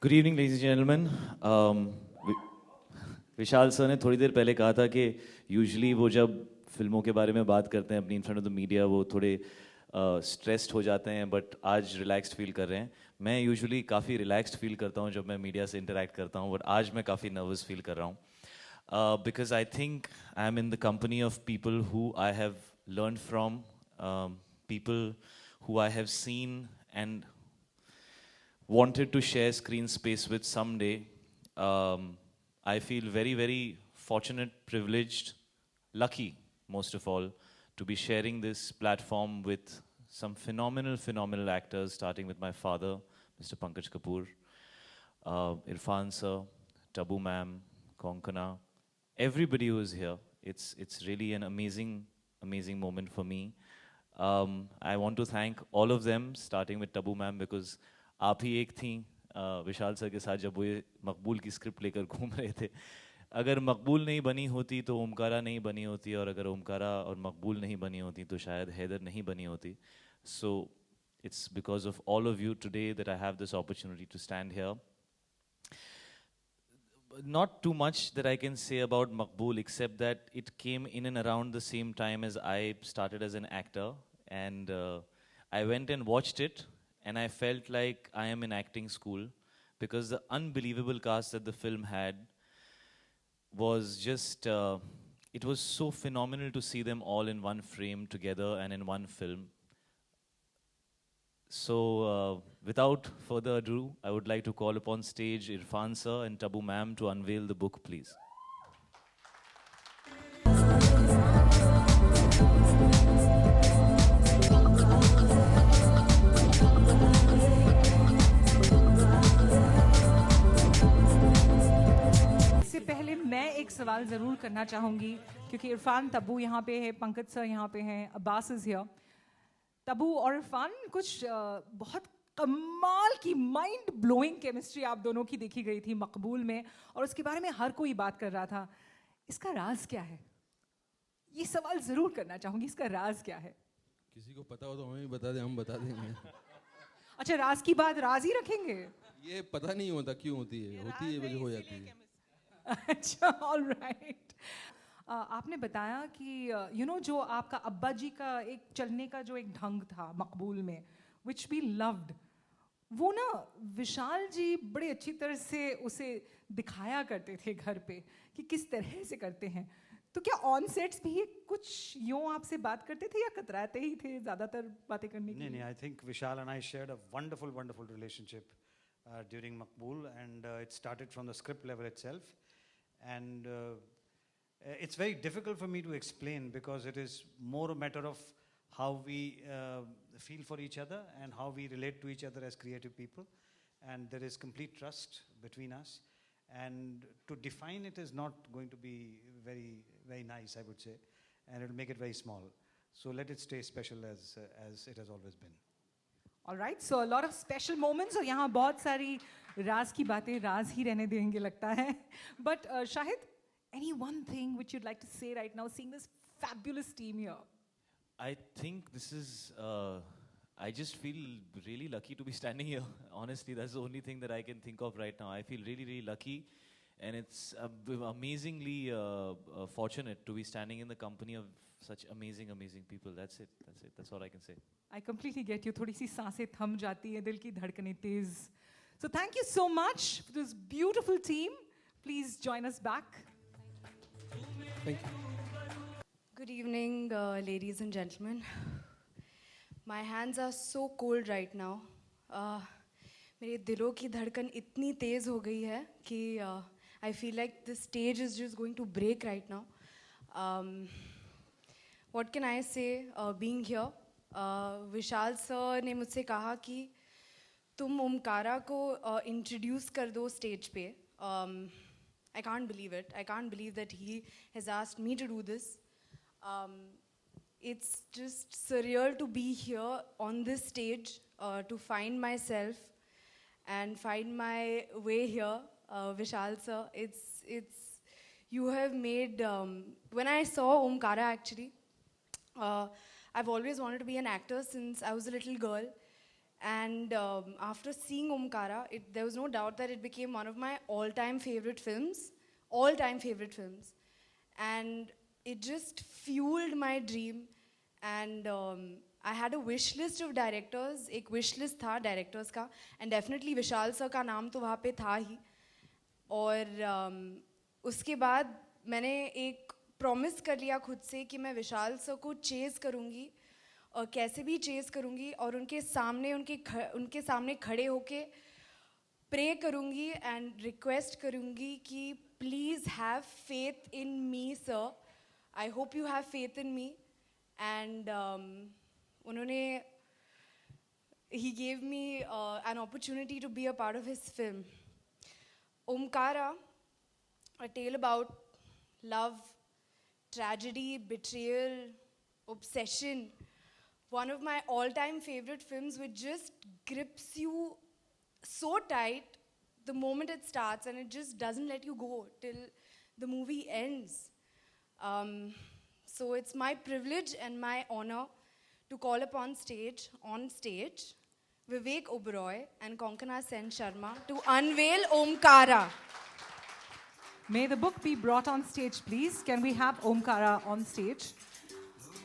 Good evening ladies gentleman. Vishal sir ने थोड़ी देर पहले कहा था कि यूजुअली वो जब फिल्मों के बारे में बात करते हैं अपनी in front of the media वो थोड़े स्ट्रेस्ड हो जाते हैं, बट आज रिलैक्स्ड फील कर रहे हैं। मैं यूजुअली काफ़ी रिलैक्स्ड फील करता हूँ जब मैं मीडिया से इंटरेक्ट करता हूँ, बट आज मैं काफ़ी नर्वस फील कर रहा हूँ because I think I am in the company of people who I have learn from, people who I have seen and wanted to share screen space with someday. I feel very, very fortunate, privileged, lucky, most of all, to be sharing this platform with some phenomenal, phenomenal actors, starting with my father, Mr. Pankaj Kapoor, Irfan sir, Tabu ma'am, Konkana, everybody who is here. It's really an amazing, amazing moment for me. I want to thank all of them, starting with Tabu ma'am, because आप ही एक थी विशाल sir के साथ जब वो ये मकबूल की script लेकर घूम रहे थे। अगर मकबूल नहीं बनी होती तो ओमकारा नहीं बनी होती, और अगर ओमकारा और मकबूल नहीं बनी होती तो शायद हैदर नहीं बनी होती। So it's because of all of you today that I have this opportunity to stand here. Not too much that I can say about Maqbool, except that it came in and around the same time as I started as an actor, and I went and watched it, and I felt like I am in acting school, because the unbelievable cast that the film had was just, it was so phenomenal to see them all in one frame together and in one film. So, without further ado, I would like to call upon stage Irfan sir and Tabu ma'am to unveil the book, please. इससे पहले मैं एक सवाल ज़रूर करना चाहूँगी, क्योंकि इरफान, तबू यहाँ पे है, पंकज सर यहाँ पे हैं, अब्बास इज़ हियर. तबू और इरफान, कुछ बहुत कमाल की माइंड ब्लोइंग केमिस्ट्री आप दोनों की देखी गई थी मकबूल में, और उसके बारे में हर कोई बात कर रहा था. इसका राज क्या है? ये सवाल ज़रूर करना चाहूँगी, इसका राज क्या है? किसी को पता हो तो हमें भी बता दें, हम बता देंगे. अच्छा, राज की बात राज ही रखेंगे? ये पता नहीं होता क्यों होती है वजह हो जाती है. अच्छा, ऑल राइट. आपने बताया कि यू नो जो आपका अब्बा जी का एक चलने का जो एक ढंग था मकबूल में, विच वी लव्ड, वो ना विशाल जी बड़े अच्छी तरह से उसे दिखाया करते थे घर पे कि किस तरह से करते हैं. तो क्या ऑन सेट्स भी कुछ यूं आपसे बात करते थे या कतराते ही थे ज़्यादातर बातें करने के लिए? नहीं, I think Vishal and I shared a wonderful relationship during Maqbool, and it started from the script level itself, and it's very difficult for me to explain because it is more a matter of how we feel for each other and how we relate to each other as creative people, and there is complete trust between us, and to define it is not going to be very nice, I would say, and it will make it very small. So let it stay special as it has always been. All right, so a lot of special moments, और यहाँ बहुत सारी राज की बातें राज ही रहने देंगे लगता है. But Shahid, any one thing which you'd like to say right now, seeing this fabulous team here? I think this is, I just feel really lucky to be standing here. Honestly, that's the only thing that I can think of right now. I feel really, really lucky, and it's amazingly fortunate to be standing in the company of such amazing people. That's it. That's all I can say. I completely get you. थोड़ी सी सांसें थम जाती है, दिल की धड़कनें तेज. So thank you so much for this beautiful team. Please join us back. Thank you. Good evening, ladies and gentlemen. My hands are so cold right now. मेरे दिलों की धड़कन इतनी तेज़ हो गई है कि I feel like the stage is just going to break right now. What can I say being here? Vishal sir ने मुझसे कहा कि तुम ओमकारा को इंट्रोड्यूस कर दो स्टेज पे. I can't believe it. I can't believe that he has asked me to do this. It's just surreal to be here on this stage, to find myself and find my way here. Vishal sir, it's you have made, when I saw Omkara actually, I've always wanted to be an actor since I was a little girl, And after seeing Omkara, there was no doubt that it became one of my all-time favorite films. All-time favorite films. And it just fueled my dream. And I had a wish list of directors. एक wish list था directors का. And definitely Vishal sir का नाम तो वहाँ पे था ही. और उसके बाद मैंने एक promise कर लिया खुद से कि मैं विशाल sir को chase करूँगी. और कैसे भी चेस करूँगी और उनके सामने खड़े होके प्रे करूँगी एंड रिक्वेस्ट करूँगी कि please have faith in me sir, I hope you have faith in me. And उन्होंने he gave me an opportunity to be a part of his film. Omkara, a tale about love, tragedy, betrayal, obsession. One of my all-time favorite films which just grips you so tight the moment it starts and it just doesn't let you go till the movie ends. So it's my privilege and my honor to call upon on stage, Vivek Oberoi and Konkana Sen Sharma to unveil Omkara. May the book be brought on stage, please. Can we have Omkara on stage?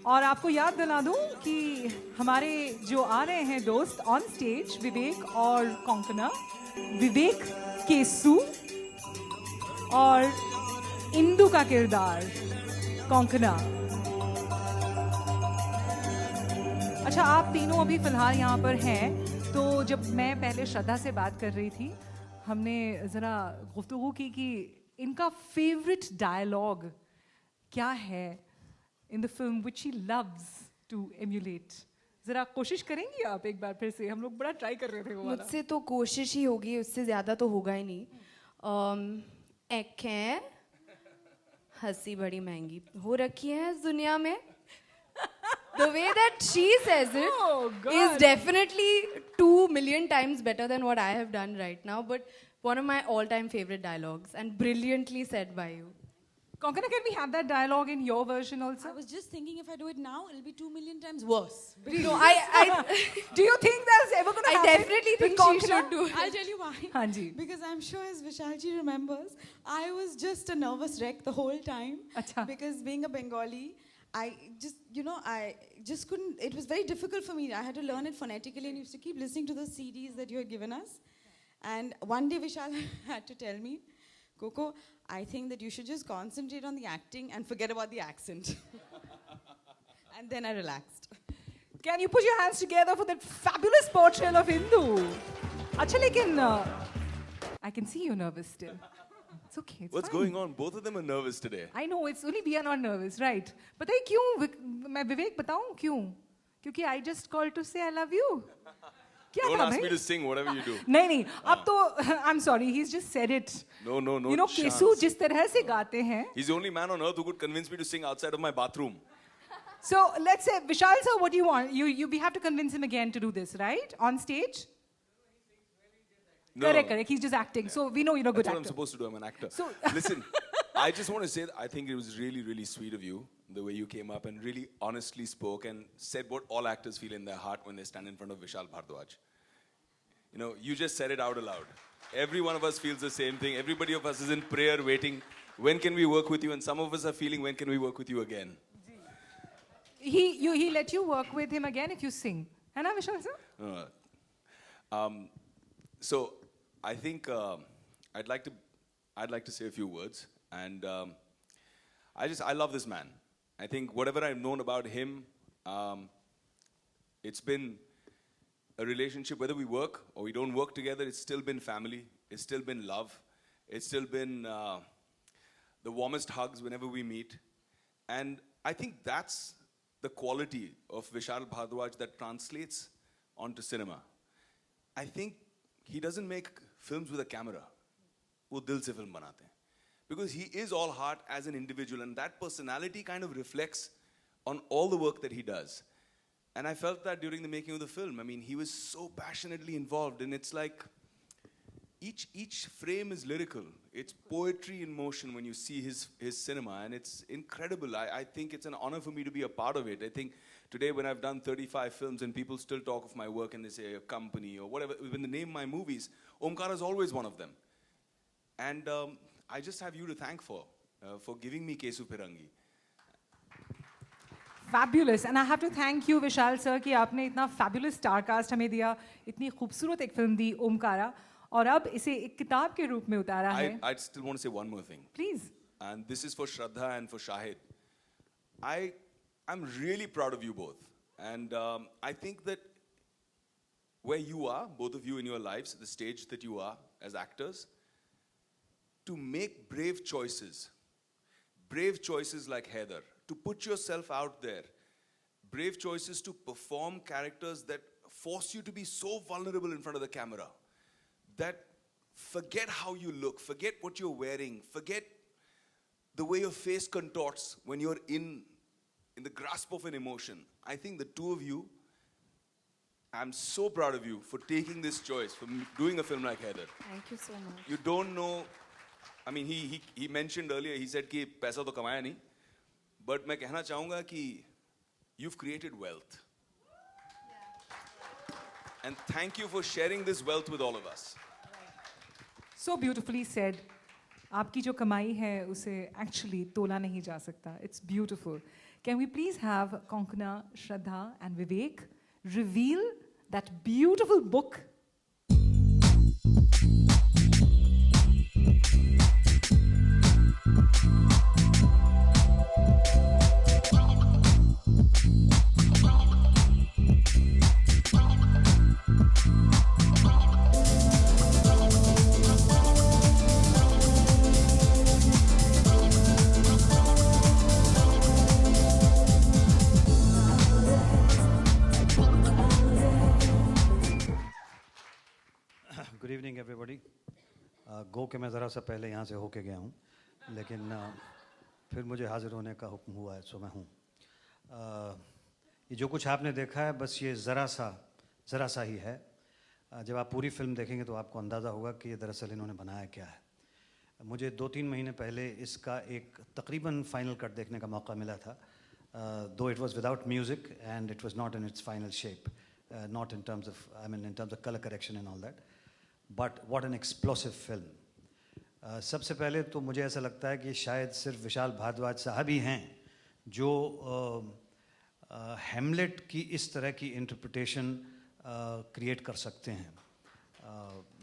और आपको याद दिला दूं कि हमारे जो आ रहे हैं दोस्त ऑन स्टेज, विवेक और कोंकणा, विवेक केसु और इंदु का किरदार कोंकणा. अच्छा, आप तीनों अभी फिलहाल यहाँ पर हैं, तो जब मैं पहले श्रद्धा से बात कर रही थी, हमने ज़रा गुफ्तगू की कि इनका फेवरेट डायलॉग क्या है in the film which she loves to emulate. ज़रा कोशिश करेंगी आप एक बार फिर से? हम लोग बड़ा ट्राई कर रहे थे वो वाला. मुझसे तो कोशिश ही होगी, उससे ज़्यादा तो होगा ही नहीं. एखें हंसी बड़ी महंगी हो रखी है इस दुनिया में. The way that she says it is definitely 2 million times better than what I have done right now, but one of my all-time favorite dialogues and brilliantly said by you. Konkana, can we have that dialogue in your version also? I was just thinking if I do it now, it'll be 2 million times worse. No, I Do you think that's ever going to happen? I definitely think she should do it. I'll tell you why. Hanji. Because I'm sure as Vishalji remembers, I was just a nervous wreck the whole time. Acha. Because being a Bengali, I just couldn't, it was very difficult for me. I had to learn it phonetically and used to keep listening to the CDs that you had given us. And one day Vishal had to tell me, Coco, I think that you should just concentrate on the acting and forget about the accent. And then I relaxed. Can you put your hands together for that fabulous portrayal of Indu? Acha, lekin, I can see you're nervous still. It's okay, it's What's fine. going on? Both of them are nervous today. I know, it's only we are not nervous, right? But I क्यों? मैं विवेक बताऊं क्यों? क्योंकि I just called to say I love you. क्या Don't था ask भाई? me to sing whatever you do. नहीं, अब तो I'm sorry, he's just said it. No You know, chance. केसु जिस तरह से गाते हैं. He's the only man on earth who could convince me to sing outside of my bathroom. So let's say, Vishal sir, what do you want? We have to convince him again to do this, right? On stage? No, Correct. He's just acting. So we know you're a good That's what I'm actor. supposed to do. I'm an actor. So- Listen, I just want to say that I think it was really, really sweet of you, the way you came up and really honestly spoke and said what all actors feel in their heart when they stand in front of Vishal Bhardwaj. You know, you just said it out aloud. Every one of us feels the same thing. Everybody of us is in prayer waiting, when can we work with you? And some of us are feeling, when can we work with you again? He let you work with him again if you sing. है ना Vishal sir? So I think I'd like to say a few words, and I love this man. I think whatever I've known about him, it's been a relationship. Whether we work or we don't work together, it's still been family. It's still been love. It's still been the warmest hugs whenever we meet, and I think that's the quality of Vishal Bhardwaj that translates onto cinema. I think he doesn't make films with a camera. वो दिल से film बनाते हैं. Because he is all heart as an individual, and that personality kind of reflects on all the work that he does. And I felt that during the making of the film. I mean, he was so passionately involved, and it's like each frame is lyrical. It's poetry in motion when you see his cinema, and it's incredible. I think it's an honor for me to be a part of it. I think Today, when I've done 35 films and people still talk of my work and they say a company or whatever, when they name my movies, Omkara is always one of them. And I just have you to thank for giving me Kesu Pirangi. Fabulous, and I have to thank you, Vishal sir, कि आपने इतना fabulous star cast हमें दिया, इतनी खूबसूरत एक film दी ओमकारा, और अब इसे एक किताब के रूप में उतारा है. I'd still want to say one more thing. Please. And this is for Shraddha and for Shahid. I'm really proud of you both. And I think that where you are, both of you in your lives, the stage that you are as actors, to make brave choices like Heather, to put yourself out there, brave choices to perform characters that force you to be so vulnerable in front of the camera, that forget how you look, forget what you're wearing, forget the way your face contorts when you're in the grasp of an emotion. I think the two of you, I'm so proud of you for taking this choice, for doing a film like Heather. Thank you so much. You don't know, I mean, he mentioned earlier, he said कि पैसा तो कमाया नहीं, but मैं कहना चाहूँगा कि you've created wealth. And thank you for sharing this wealth with all of us. So beautifully said. आपकी जो कमाई है उसे actually तोला नहीं जा सकता. It's beautiful. Can we please have Konkona, Shraddha and Vivek reveal that beautiful book? Good evening everybody. गो के मैं ज़रा सा पहले यहाँ से होके गया हूँ, लेकिन फिर मुझे हाज़िर होने का हुक्म हुआ है, सो मैं हूँ. ये जो कुछ आपने देखा है बस ये ज़रा सा ही है. जब आप पूरी फिल्म देखेंगे तो आपको अंदाज़ा होगा कि ये दरअसल इन्होंने बनाया क्या है. मुझे 2-3 महीने पहले इसका एक तकरीबन फाइनल कट देखने का मौका मिला था, दो it was without music and it was not in its final shape, not in terms of, I mean, in terms of color correction and all that. But what an explosive film. सबसे पहले तो मुझे ऐसा लगता है कि शायद सिर्फ विशाल भारद्वाज साहब ही हैं जो हैमलेट की इस तरह की इंटरप्रिटेशन क्रिएट कर सकते हैं,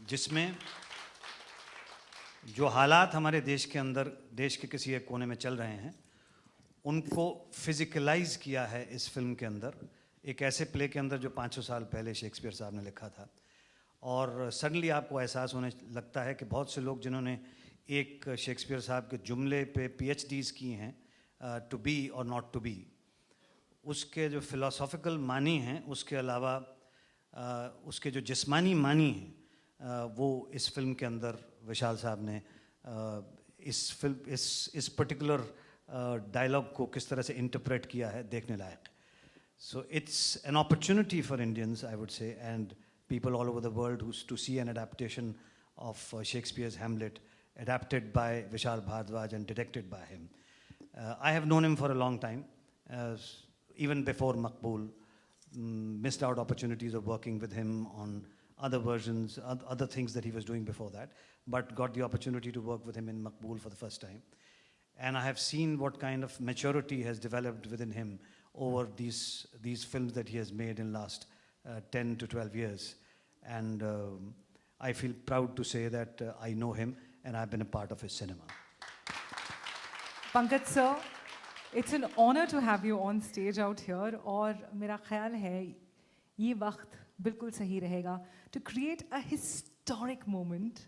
जिसमें जो हालात हमारे देश के अंदर, देश के किसी एक कोने में चल रहे हैं, उनको फिजिकलाइज किया है इस फिल्म के अंदर, एक ऐसे प्ले के अंदर जो 500 साल पहले शेक्सपियर साहब ने लिखा था. और सडनली आपको एहसास होने लगता है कि बहुत से लोग जिन्होंने एक शेक्सपियर साहब के जुमले पे PhDs की हैं, टू बी और नॉट टू बी, उसके जो फिलोसॉफिकल मानी हैं, उसके अलावा उसके जो जिस्मानी मानी हैं, वो इस फिल्म के अंदर विशाल साहब ने इस पर्टिकुलर डायलॉग को किस तरह से इंटरप्रेट किया है, देखने लायक. So it's an opportunity for Indians, I would say, and people all over the world to see an adaptation of Shakespeare's Hamlet, adapted by Vishal Bhardwaj and directed by him. I have known him for a long time, even before Maqbool. Missed out opportunities of working with him on other versions, other things that he was doing before that, but got the opportunity to work with him in Maqbool for the first time. And I have seen what kind of maturity has developed within him over these films that he has made in last 10 to 12 years. And I feel proud to say that I know him and I've been a part of his cinema. Pankaj sir, it's an honor to have you on stage out here, और मेरा ख्याल है ये वक्त बिल्कुल सही रहेगा to create a historic moment.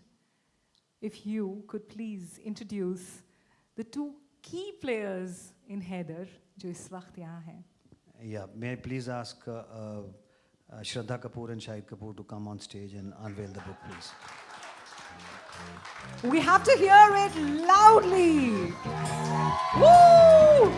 If you could please introduce the two key players in Heather, जो इस वक्त यहाँ हैं. Yeah, may I please ask Shraddha Kapoor and Shahid Kapoor to come on stage and unveil the book, please. We have to hear it loudly. Woo!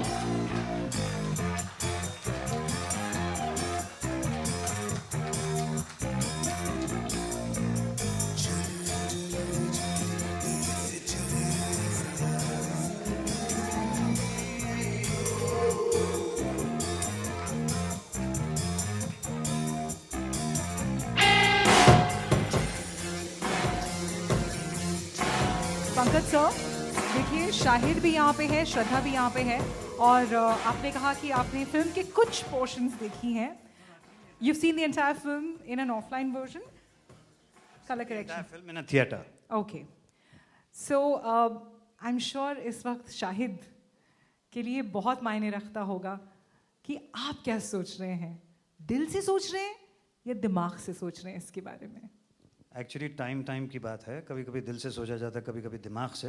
Pankaj sir, देखिए शाहिद भी यहाँ पे है, श्रद्धा भी यहाँ पे है, और आपने कहा कि आपने फिल्म के कुछ पोर्शंस देखी हैं. You've seen the entire film in an offline version? Color correction. Entire film in a theater. Okay. So, I'm sure इस वक्त शाहिद के लिए बहुत मायने रखता होगा कि आप क्या सोच रहे हैं. दिल से सोच रहे हैं या दिमाग से सोच रहे हैं इसके बारे में? एक्चुअली टाइम की बात है. कभी कभी दिल से सोचा जाता है, कभी कभी दिमाग से.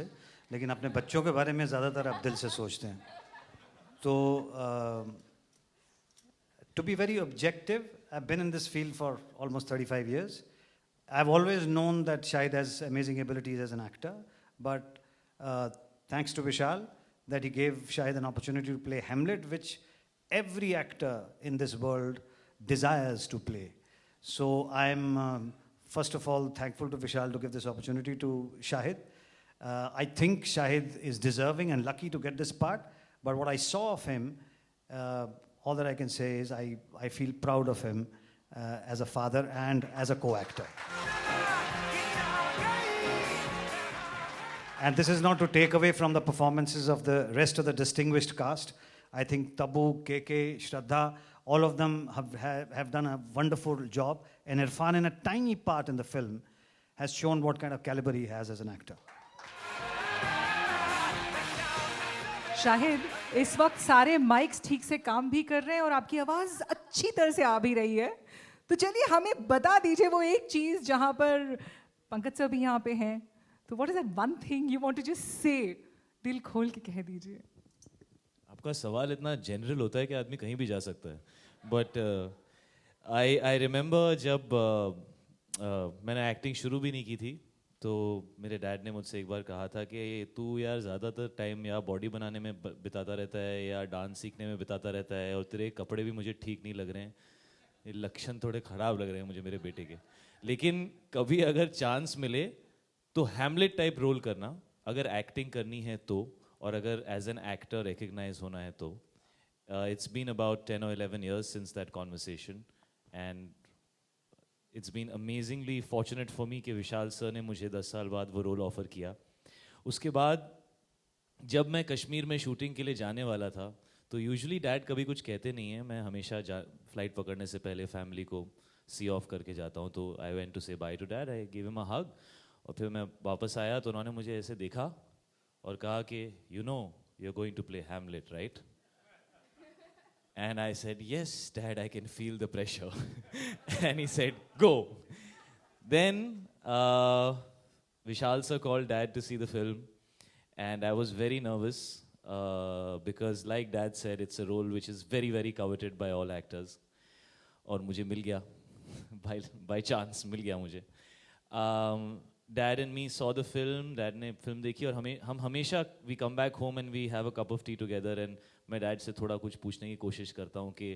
लेकिन अपने बच्चों के बारे में ज़्यादातर आप दिल से सोचते हैं. तो to be very objective, I've been in this field for almost 35 years. I've always known that Shahid has amazing abilities as an actor, but thanks to Vishal, that he gave Shahid an opportunity to play Hamlet, which every actor in this world desires to play. So I'm, first of all, thankful to Vishal to give this opportunity to Shahid. I think Shahid is deserving and lucky to get this part, but what I saw of him, all that I can say is I feel proud of him as a father and as a co-actor. And this is not to take away from the performances of the rest of the distinguished cast. I think Tabu, KK, Shraddha, all of them have done a wonderful job. And Irfan, in a tiny part in the film, has shown what kind of caliber he has as an actor. Shahid, इस वक्त सारे mics ठीक से काम भी कर रहे हैं और आपकी आवाज़ अच्छी तरह से आ भी रही है. तो चलिए हमें बता दीजिए वो एक चीज़ जहाँ पर पंकज सर भी यहाँ पे हैं. तो what is that one thing you want to just say, दिल खोल के कह दीजिए. आपका सवाल इतना जनरल होता है कि आदमी कहीं भी जा सकता है. बट आई रिमेंबर जब मैंने एक्टिंग शुरू भी नहीं की थी, तो मेरे डैड ने मुझसे एक बार कहा था कि तू यार ज़्यादातर टाइम या बॉडी बनाने में बिताता रहता है या डांस सीखने में बिताता रहता है, और तेरे कपड़े भी मुझे ठीक नहीं लग रहे हैं, ये लक्षण थोड़े ख़राब लग रहे हैं मुझे मेरे बेटे के. लेकिन कभी अगर चांस मिले तो हैमलेट टाइप रोल करना, अगर एक्टिंग करनी है तो, और अगर एज एन एक्टर रिकग्नाइज होना है तो. It's been about 10 or 11 years since that conversation, and it's been amazingly fortunate for me कि विशाल सर ने मुझे 10 साल बाद वो रोल ऑफ़र किया. उसके बाद जब मैं कश्मीर में शूटिंग के लिए जाने वाला था, तो यूजुअली डैड कभी कुछ कहते नहीं हैं. मैं हमेशा फ्लाइट पकड़ने से पहले फैमिली को सी ऑफ करके जाता हूँ. तो I went to say bye to dad, I give him a hug. और फिर मैं वापस आया तो उन्होंने मुझे ऐसे देखा और कहा कि you know you are going to play Hamlet, right? And I said, yes, Dad, I can feel the pressure. And he said, go. Then Vishal sir called Dad to see the film. And I was very nervous because like Dad said, it's a role which is very, very coveted by all actors. और मुझे मिल गया. by chance मिल गया मुझे. Dad and me saw the film. Dad ने film देखी और हम हमेशा we come back home and we have a cup of tea together, and मैं डैड से थोड़ा कुछ पूछने की कोशिश करता हूँ कि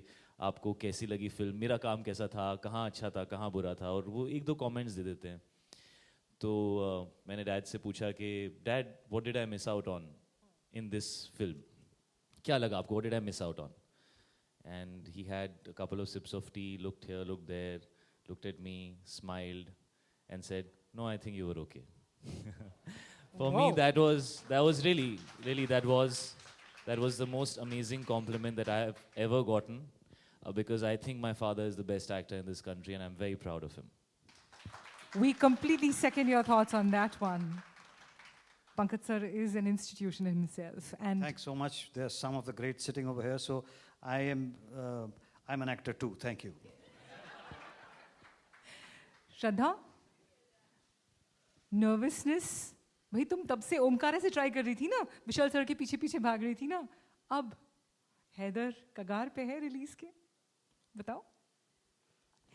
आपको कैसी लगी फिल्म, मेरा काम कैसा था, कहाँ अच्छा था, कहाँ बुरा था, और वो एक दो कमेंट्स दे देते हैं. तो मैंने डैड से पूछा कि dad, what did I miss out on in this film, क्या लगा आपको, what did I miss out on? And he had a couple of sips of tea, looked here, looked there, looked at me, smiled and said, no, I think you were okay. For me, that was really that was the most amazing compliment that I have ever gotten, because I think my father is the best actor in this country and I'm very proud of him. We completely second your thoughts on that one. Pankaj sir is an institution in himself. And thanks so much. There's some of the greats sitting over here, so I'm an actor too. Thank you. Shraddha, nervousness? भाई तुम तब से ओमकारा से try कर रही थी ना, विशाल sir के पीछे पीछे भाग रही थी ना, अब हैदर कगार पे है रिलीज के, बताओ.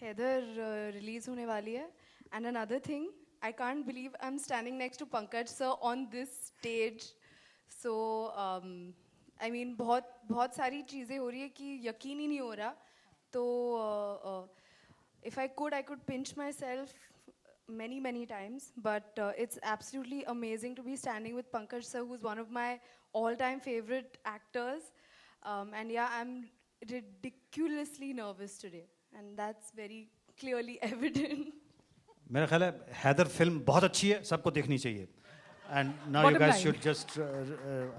हैदर रिलीज होने वाली है. And another thing, I can't believe I am standing next to Pankaj sir on this stage. So I mean बहुत सारी चीज़ें हो रही है कि यकीन ही नहीं हो रहा. तो if I could pinch my self many times, but it's absolutely amazing to be standing with Pankaj sir, who's one of my all-time favorite actors, and yeah, I'm ridiculously nervous today, and that's very clearly evident. मेरा ख्याल है Haider film बहुत अच्छी है, सबको देखनी चाहिए. And now Bottom you guys line. should just,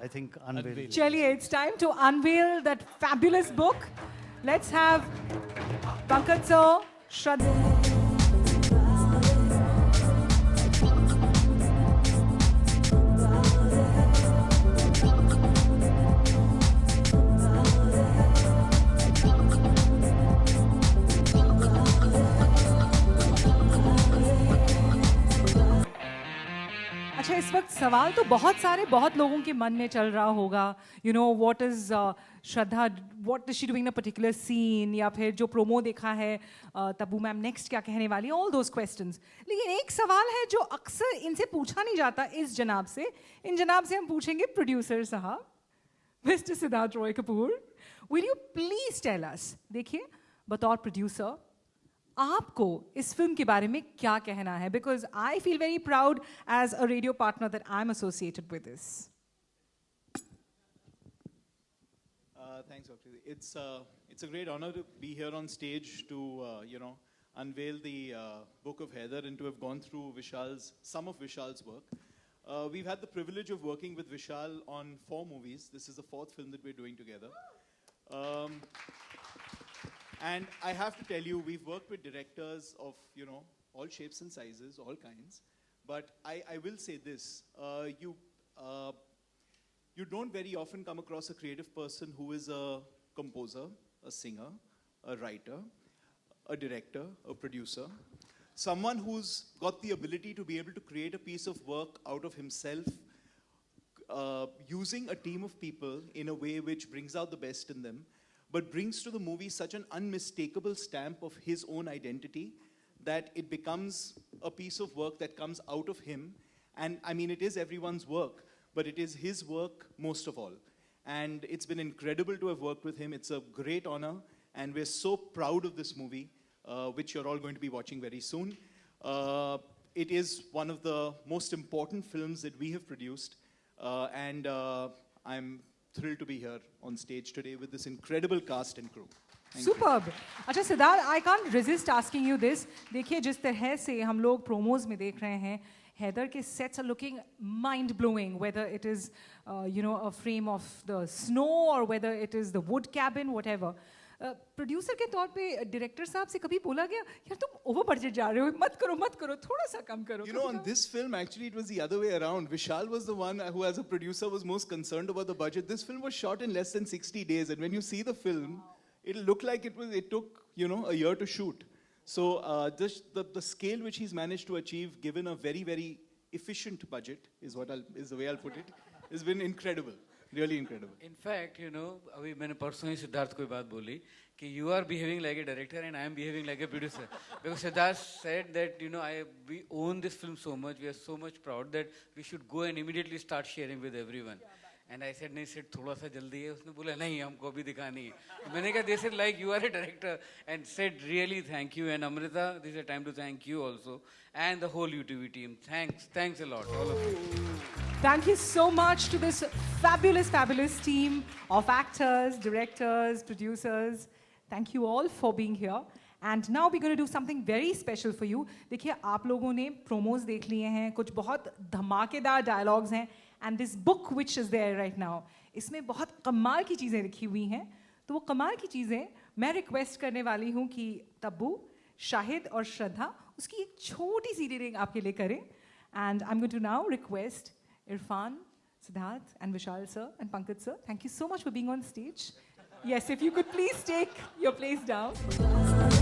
I think, unveil. Chaliye, it's time to unveil that fabulous book. Let's have Pankaj sir, Shraddha. अच्छा इस वक्त सवाल तो बहुत सारे बहुत लोगों के मन में चल रहा होगा you know what is Shraddha what is she doing in a particular scene या फिर जो प्रोमो देखा है तब्बू मैम नेक्स्ट क्या कहने वाली है ऑल दोज क्वेश्चंस लेकिन एक सवाल है जो अक्सर इनसे पूछा नहीं जाता इस जनाब से इन जनाब से हम पूछेंगे प्रोड्यूसर साहब mister Siddharth Roy Kapur will you please tell us देखिए बतौर प्रोड्यूसर आपको इस फिल्म के बारे में क्या कहना है because I feel very proud as a radio partner that I am associated with this Thanks, Akshay. It's a great honor to be here on stage to unveil the book of Heather and to have gone through some of Vishal's work. We've had the privilege of working with Vishal on 4 movies. This is the 4th film that we're doing together. And I have to tell you, we've worked with directors of all shapes and sizes, all kinds. But I will say this: you don't very often come across a creative person who is a composer, a singer, a writer, a director, a producer, someone who's got the ability to be able to create a piece of work out of himself, using a team of people in a way which brings out the best in them, but brings to the movie such an unmistakable stamp of his own identity that it becomes a piece of work that comes out of him. And I mean, it is everyone's work, but it is his work most of all. And it's been incredible to have worked with him. It's a great honor, and we're so proud of this movie, which you're all going to be watching very soon. It is one of the most important films that we have produced, and I'm thrilled to be here on stage today with this incredible cast and crew. Thank you. Superb. अच्छा Siddharth I can't resist asking you this देखिए जिस तरह से हम लोग promos में देख रहे हैं हैदर के sets are looking mind blowing whether it is a frame of the snow और whether it is the wood cabin whatever producer के तौर पे डायरेक्टर साहब से कभी बोला गया यार तुम ओवर बजट जा रहे हो मत करो थोड़ा सा कम करो You know, on this film, actually, it was the other way around. Vishal was the one who, as a producer, was most concerned about the budget. This film was shot in less than 60 days, and when you see the film, it'll look like it took, a year to shoot. So the scale which he's managed to achieve, given a very, very efficient budget, is the way I'll put it, has been incredible. Really incredible. In fact अभी मैंने परसों ही सिद्धार्थ को बात बोली कि you are behaving like a director and I am behaving like a producer because Siddharth said that we own this film so much we are so much proud that we should go and immediately start sharing with everyone and I said नहीं said थोड़ा सा जल्दी है उसने बोला नहीं हमको अभी दिखानी है तो मैंने कहा this is like you are a director and said really thank you and Amrita this is time to thank you also and the whole UTV team. Thanks a lot, all of you. Thank you so much to this fabulous team of actors, directors, producers. Thank you all for being here. And now we're going to do something very special for you. देखिए आप लोगों ने promos देख लिए हैं कुछ बहुत धमाकेदार dialogues हैं and this book which is there right now इसमें बहुत कमाल की चीज़ें लिखी हुई हैं तो वो कमाल की चीज़ें मैं रिक्वेस्ट करने वाली हूँ कि तब्बू शाहिद और श्रद्धा उसकी एक छोटी सी रीडिंग आपके लिए करें and I am going to now request Irfan Siddharth and Vishal sir and Pankaj sir thank you so much for being on stage yes if you could please take your place down